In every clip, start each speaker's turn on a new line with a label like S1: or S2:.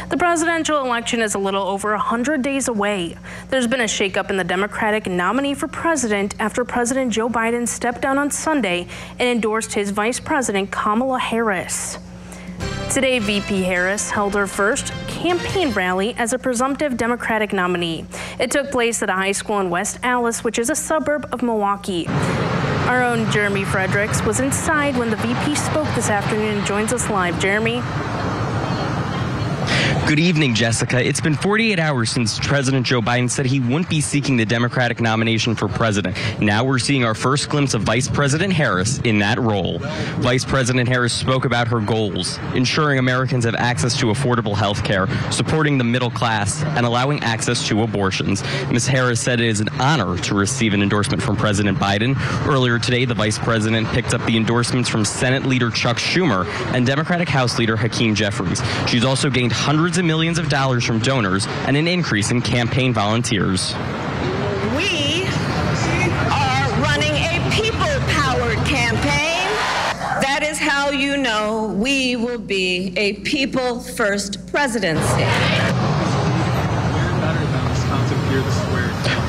S1: The presidential election is a little over 100 days away. There's been a shakeup in the Democratic nominee for president after President Joe Biden stepped down on Sunday and endorsed his Vice President Kamala Harris. Today, VP Harris held her first campaign rally as a presumptive Democratic nominee. It took place at a high school in West Allis, which is a suburb of Milwaukee. Our own Jeremy Fredricks was inside when the VP spoke this afternoon and joins us live. Jeremy?
S2: Good evening, Jessica. It's been 48 hours since President Joe Biden said he wouldn't be seeking the Democratic nomination for president. Now we're seeing our first glimpse of Vice President Harris in that role. Vice President Harris spoke about her goals: ensuring Americans have access to affordable health care, supporting the middle class, and allowing access to abortions. Ms. Harris said it is an honor to receive an endorsement from President Biden. Earlier today, the Vice President picked up the endorsements from Senate Leader Chuck Schumer and Democratic House Leader Hakeem Jeffries. She's also gained hundreds of millions of dollars from donors and an increase in campaign volunteers.
S3: We are running a people-powered campaign. That is how you know we will be a people-first presidency.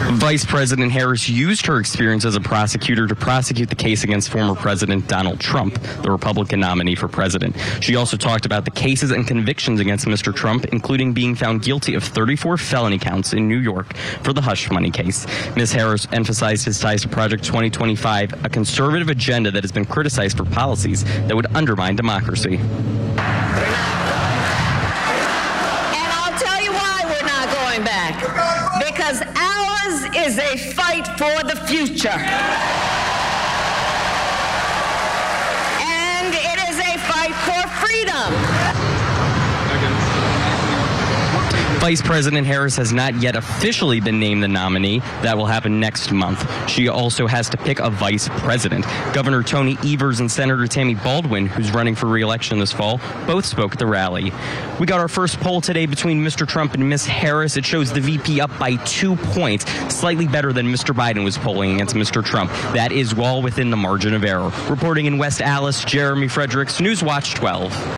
S2: Vice President Harris used her experience as a prosecutor to prosecute the case against former President Donald Trump, the Republican nominee for president. She also talked about the cases and convictions against Mr. Trump, including being found guilty of 34 felony counts in New York for the hush money case. Ms. Harris emphasized his ties to Project 2025, a conservative agenda that has been criticized for policies that would undermine democracy.
S3: And I'll tell you why we're not going back. Because ours is a fight for the future. And it is a fight for freedom.
S2: Vice President Harris has not yet officially been named the nominee. That will happen next month. She also has to pick a vice president. Governor Tony Evers and Senator Tammy Baldwin, who's running for re-election this fall, both spoke at the rally. We got our first poll today between Mr. Trump and Ms. Harris. It shows the VP up by 2 points, slightly better than Mr. Biden was polling against Mr. Trump. That is well within the margin of error. Reporting in West Allis, Jeremy Fredricks, Newswatch 12.